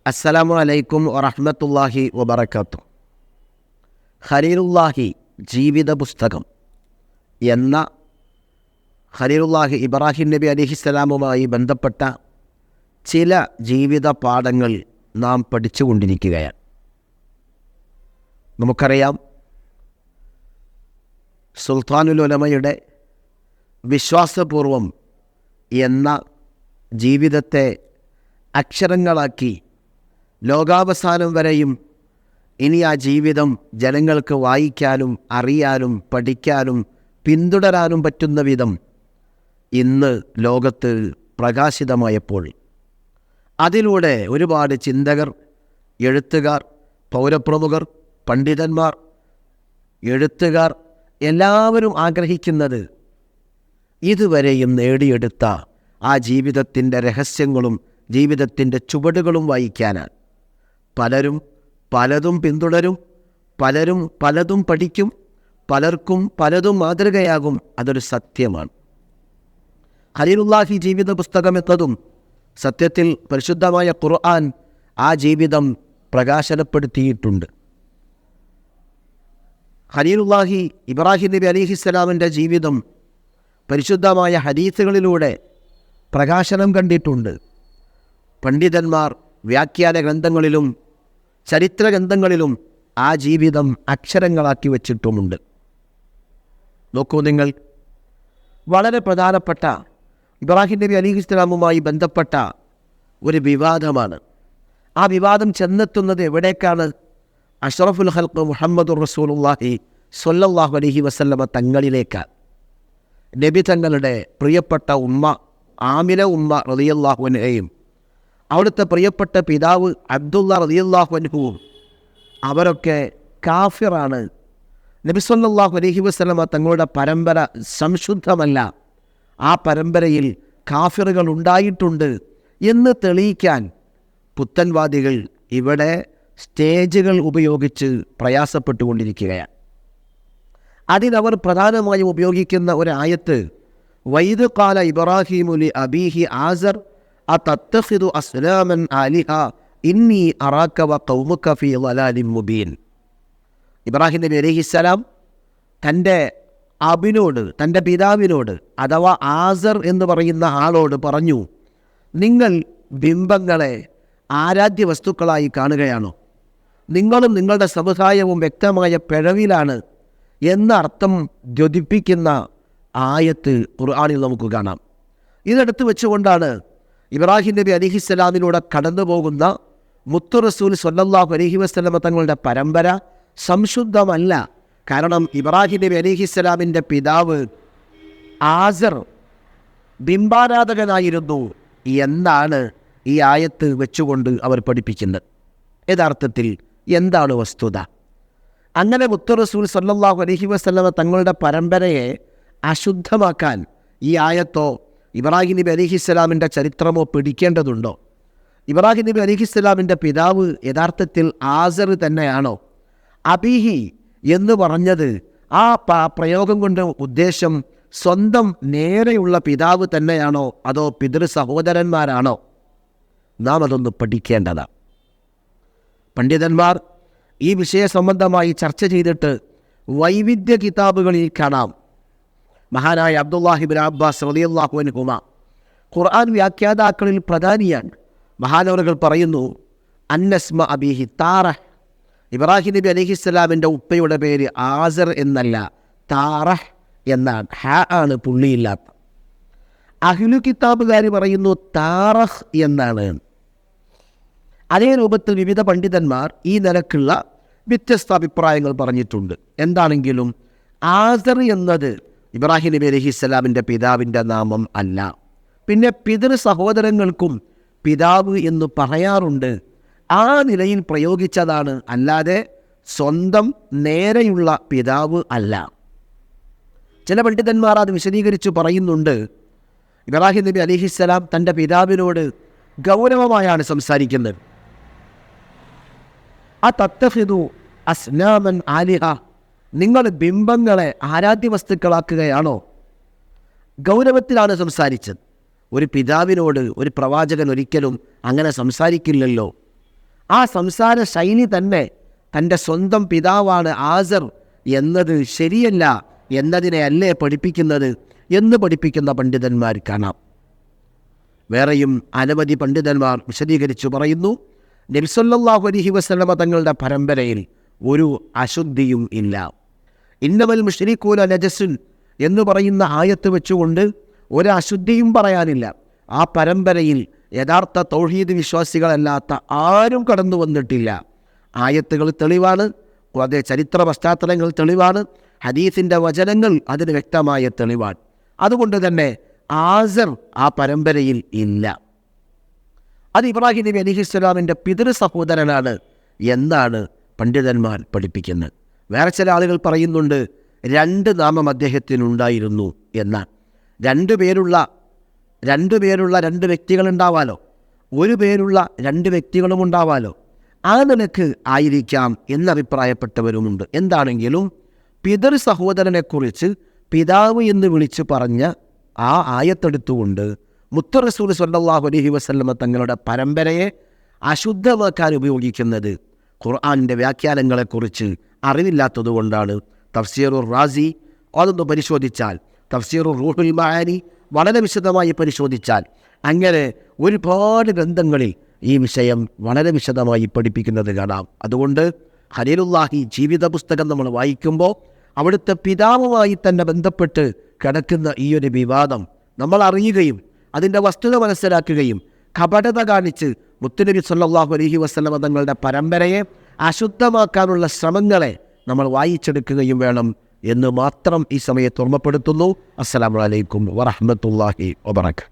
അസ്സലാമു അലൈക്കും വറഹ്മത്തുള്ളാഹി വബറകാതുഹു. ഖലീലുല്ലാഹി ജീവിത പുസ്തകം എന്ന ഖലീലുല്ലാഹി ഇബ്രാഹിം നബി അലൈഹിസ്സലാമുമായി ബന്ധപ്പെട്ട ചില ജീവിത പാഠങ്ങൾ നാം പഠിച്ചുകൊണ്ടിരിക്കുകയാണ്. നമുക്കറിയാം, സുൽത്താനുൽ ഉലമയുടെ വിശ്വാസപൂർവം എന്ന ജീവിതത്തെ അക്ഷരങ്ങളാക്കി ലോകാവസാനം വരെയും ഇനി ആ ജീവിതം ജനങ്ങൾക്ക് വായിക്കാനും അറിയാനും പഠിക്കാനും പിന്തുടരാനും പറ്റുന്ന വിധം ഇന്ന് ലോകത്ത് പ്രകാശിതമായപ്പോൾ അതിലൂടെ ഒരുപാട് ചിന്തകർ, എഴുത്തുകാർ, പൗരപ്രമുഖർ, പണ്ഡിതന്മാർ, എഴുത്തുകാർ എല്ലാവരും ആഗ്രഹിക്കുന്നത് ഇതുവരെയും നേടിയെടുത്ത ആ ജീവിതത്തിൻ്റെ രഹസ്യങ്ങളും ജീവിതത്തിൻ്റെ ചുവടുകളും വായിക്കാനാണ്. പലരും പലതും പിന്തുടരും, പലരും പലതും പഠിക്കും, പലർക്കും പലതും മാതൃകയാകും. അതൊരു സത്യമാണ്. ഖലീലുല്ലാഹി ജീവിത പുസ്തകം എന്നതും സത്യത്തിൽ പരിശുദ്ധമായ ഖുർആൻ ആ ജീവിതം പ്രകാശനപ്പെടുത്തിയിട്ടുണ്ട്. ഖലീലുല്ലാഹി ഇബ്രാഹിം നബി അലൈഹിസ്സലാമിൻ്റെ ജീവിതം പരിശുദ്ധമായ ഹദീസുകളിലൂടെ പ്രകാശനം കണ്ടിട്ടുണ്ട്. പണ്ഡിതന്മാർ വ്യാഖ്യാന ഗ്രന്ഥങ്ങളിലും ചരിത്ര ഗ്രന്ഥങ്ങളിലും ആ ജീവിതം അക്ഷരങ്ങളാക്കി വച്ചിട്ടുമുണ്ട്. നോക്കൂ നിങ്ങൾ, വളരെ പ്രധാനപ്പെട്ട ഇബ്രാഹിം നബി അലൈഹിസ്സലാമുമായി ബന്ധപ്പെട്ട ഒരു വിവാദമാണ്. ആ വിവാദം ചെന്നെത്തുന്നത് എവിടേക്കാണ്? അഷ്റഫുൽ ഖൽഖ് മുഹമ്മദുർ റസൂലുള്ളാഹി സ്വല്ലല്ലാഹു അലൈഹി വസല്ലമ തങ്ങളിലേക്കാണ്. നബി തങ്ങളുടെ പ്രിയപ്പെട്ട ഉമ്മ ആമിന ഉമ്മ റളിയല്ലാഹു അൻഹയും അവിടുത്തെ പ്രിയപ്പെട്ട പിതാവ് അബ്ദുള്ള റളിയല്ലാഹു അൻഹുവും അവരൊക്കെ കാഫിറാണ്. നബി സല്ലല്ലാഹു അലൈഹി വസല്ലമ തങ്ങളുടെ പരമ്പര സംശുദ്ധമല്ല, ആ പരമ്പരയിൽ കാഫിറുകൾ ഉണ്ടായിട്ടുണ്ട് എന്ന് തെളിയിക്കാൻ പുത്തൻവാദികൾ ഇവിടെ സ്റ്റേജുകൾ ഉപയോഗിച്ച് പ്രയാസപ്പെട്ടുകൊണ്ടിരിക്കുകയാണ്. അതിനവർ പ്രധാനമായും ഉപയോഗിക്കുന്ന ഒരു ആയത്ത്, വൈദ് ഖാല ഇബ്രാഹിമു ലി അബീഹി ആസർ അതത്തഖിദു അസ്നാമൻ ആലിഹ ഇന്നി അറാക വ ഖൗമുക ഫീ ളലാലിൻ മുബീൻ. ഇബ്രാഹിം നബി അലൈഹിസ്സലാം തൻ്റെ അബിനോട്, തൻ്റെ പിതാവിനോട്, അഥവാ ആസർ എന്ന് പറയുന്ന ആളോട് പറഞ്ഞു, നിങ്ങൾ ബിംബങ്ങളെ ആരാധ്യ വസ്തുക്കളായി കാണുകയാണോ? നിങ്ങളും നിങ്ങളുടെ സമുദായവും വ്യക്തമായ പിഴവിലാണ് എന്ന അർത്ഥം ദ്യോതിപ്പിക്കുന്ന ആയത്ത് ഖുർആനിൽ നമുക്ക് കാണാം. ഇതെടുത്ത് വെച്ചുകൊണ്ടാണ് ഇബ്രാഹിം നബി അലൈഹിസ്സലാമിലൂടെ കടന്നു പോകുന്ന മുത്തു റസൂൽ സ്വല്ലല്ലാഹു അലൈഹി വസല്ലമ തങ്ങളുടെ പരമ്പര സംശുദ്ധമല്ല. കാരണം ഇബ്രാഹിം നബി അലൈഹിസ്സലാമിൻ്റെ പിതാവ് ആസർ ബിംബാരാധകനായിരുന്നു എന്നാണ് ഈ ആയത്ത് വെച്ചുകൊണ്ട് അവർ പഠിപ്പിക്കുന്നത്. യഥാർത്ഥത്തിൽ എന്താണ് വസ്തുത? അങ്ങനെ മുത്തു റസൂൽ സ്വല്ലല്ലാഹു അലൈഹി വസല്ലമ തങ്ങളുടെ പരമ്പരയെ അശുദ്ധമാക്കാൻ ഈ ആയത്തോ ഇബ്രാഹിം നബി അലൈഹിസ്സലാമിൻ്റെ ചരിത്രമോ പിടിക്കേണ്ടതുണ്ടോ? ഇബ്രാഹിം നബി അലൈഹിസ്സലാമിൻ്റെ പിതാവ് യഥാർത്ഥത്തിൽ ആസർ തന്നെയാണോ? അബീഹി എന്ന് പറഞ്ഞത് ആ പ്രയോഗം കൊണ്ട് ഉദ്ദേശം സ്വന്തം നേരെയുള്ള പിതാവ് തന്നെയാണോ, അതോ പിതൃ സഹോദരന്മാരാണോ? നാം അതൊന്ന് പഠിക്കേണ്ടതാണ്. പണ്ഡിതന്മാർ ഈ വിഷയ സംബന്ധമായി ചർച്ച ചെയ്തിട്ട് വൈവിധ്യ കിതാബുകളിൽ കാണാം. മഹാനായ അബ്ദുല്ലാഹി ഇബ്നു അബ്ബാസ് റളിയല്ലാഹു അൻഹുമ ഖുർആൻ വ്യാഖ്യാതാക്കളിൽ പ്രധാനിയാണ്. മഹാനവറുകൾ പറയുന്നു, അന്നസ്മ അബീഹി താറഹ്. ഇബ്രാഹിം നബി അലൈഹിസ്സലാമിൻ്റെ ഉപ്പയുടെ പേര് ആസർ എന്നല്ല, താറഹ് എന്നാണ്. ഹ ആണ്, പുള്ളിയില്ലാത്ത. അഹ്ലു കിതാബുകാർ പറയുന്നു താറഹ് എന്നാണ്. അതേ രൂപത്തിൽ വിവിധ പണ്ഡിതന്മാർ ഈ നിലക്കുള്ള വ്യത്യസ്ത അഭിപ്രായങ്ങൾ പറഞ്ഞിട്ടുണ്ട്. എന്താണെങ്കിലും ആസർ എന്നത് ഇബ്രാഹിം നബി അലൈഹിസ്സലാമിൻ്റെ പിതാവിൻ്റെ നാമം അല്ല. പിന്നെ പിതൃ സഹോദരങ്ങൾക്കും പിതാവ് എന്ന് പറയാറുണ്ട്. ആ നിലയിൽ പ്രയോഗിച്ചതാണ്, അല്ലാതെ സ്വന്തം നേരെയുള്ള പിതാവ് അല്ല. ചില പണ്ഡിതന്മാർ അത് വിശദീകരിച്ച് പറയുന്നുണ്ട്. ഇബ്രാഹിം നബി അലൈഹിസ്സലാം തൻ്റെ പിതാവിനോട് ഗൗരവമായാണ് സംസാരിക്കുന്നത്. അതത്തഖിദു അസ്നാമൻ ആലിഹ, നിങ്ങൾ ബിംബങ്ങളെ ആരാധ്യ വസ്തുക്കളാക്കുകയാണോ? ഗൗരവത്തിലാണ് സംസാരിച്ചത്. ഒരു പിതാവിനോട് ഒരു പ്രവാചകൻ ഒരിക്കലും അങ്ങനെ സംസാരിക്കില്ലല്ലോ. ആ സംസാര ശൈലി തന്നെ തൻ്റെ സ്വന്തം പിതാവാണ് ആസർ എന്നത് ശരിയല്ല എന്നതിനെ അല്ലേ പഠിപ്പിക്കുന്നത് എന്ന് പഠിപ്പിക്കുന്ന പണ്ഡിതന്മാർ കാണാം. വേറെയും അനവധി പണ്ഡിതന്മാർ വിശദീകരിച്ചു പറയുന്നു, നബി സല്ലല്ലാഹു അലൈഹി വസല്ലമ തങ്ങളുടെ പരമ്പരയിൽ ഒരു അശുദ്ധിയും ഇല്ല. ഇന്നമൽ മുശ്രികൂന നജസുൻ എന്ന് പറയുന്ന ആയത്ത് വെച്ചുകൊണ്ട് ഒരു അശുദ്ധിയും പറയാനില്ല. ആ പരമ്പരയിൽ യഥാർത്ഥ തൗഹീദ് വിശ്വാസികളല്ലാത്ത ആരും കടന്നു വന്നിട്ടില്ല. ആയത്തുകൾ തെളിവാണ്, അതേ ചരിത്ര പശ്ചാത്തലങ്ങൾ തെളിവാണ്, ഹദീസിൻ്റെ വചനങ്ങൾ അതിന് വ്യക്തമായ തെളിവാണ്. അതുകൊണ്ട് തന്നെ ആസർ ആ പരമ്പരയിൽ ഇല്ല. അത് ഇബ്രാഹിം നബി അലൈഹിസ്സലാമിൻ്റെ പിതൃ സഹോദരനാണ് എന്നാണ് പണ്ഡിതന്മാർ പഠിപ്പിക്കുന്നത്. വേറെ ചില ആളുകൾ പറയുന്നുണ്ട് 2 നാമം അദ്ദേഹത്തിനുണ്ടായിരുന്നു എന്നാണ്. 2 പേരുള്ള 2 വ്യക്തികളുണ്ടാവാലോ, 1 പേരുള്ള 2 വ്യക്തികളും ഉണ്ടാവാലോ. ആ നിലക്ക് ആയിരിക്കാം എന്നഭിപ്രായപ്പെട്ടവരുമുണ്ട്. എന്താണെങ്കിലും പിതൃ സഹോദരനെക്കുറിച്ച് പിതാവ് എന്ന് വിളിച്ച് പറഞ്ഞ ആ ആയത്തെടുത്തുകൊണ്ട് മുത്ത് റസൂൽ സ്വല്ലല്ലാഹു അലൈഹി വസല്ലമ തങ്ങളുടെ പരമ്പരയെ അശുദ്ധമാക്കാൻ ഉപയോഗിക്കുന്നത് ഖുർആനിൻ്റെ വ്യാഖ്യാനങ്ങളെക്കുറിച്ച് അറിവില്ലാത്തതുകൊണ്ടാണ്. തഫ്സീറുർ റാസി അതൊന്ന് പരിശോധിച്ചാൽ, തഫ്സീറുർ റൂഹുൽ മആനി വളരെ വിശദമായി പരിശോധിച്ചാൽ അങ്ങനെ ഒരുപാട് ഗ്രന്ഥങ്ങളിൽ ഈ വിഷയം വളരെ വിശദമായി പഠിപ്പിക്കുന്നത് കാണാം. അതുകൊണ്ട് ഖലീലുല്ലാഹി ജീവിത പുസ്തകം നമ്മൾ വായിക്കുമ്പോൾ അവിടുത്തെ പിതാവുമായി തന്നെ ബന്ധപ്പെട്ട് കിടക്കുന്ന ഈ ഒരു വിവാദം നമ്മൾ അറിയുകയും അതിൻ്റെ വസ്തുത മനസ്സിലാക്കുകയും കപടത കാണിച്ച് മുത്തുനബി സല്ലല്ലാഹു അലൈഹി വസല്ലമ തങ്ങളുടെ പരമ്പരയെ അശുദ്ധമാക്കാനുള്ള ശ്രമങ്ങളെ നമ്മൾ വായിച്ചെടുക്കുകയും വേണം എന്ന് മാത്രം ഈ സമയത്ത് ഓർമ്മപ്പെടുത്തുന്നു. അസ്സലാമു അലൈക്കും വറഹ്മത്തുള്ളാഹി വബറകാതുഹു.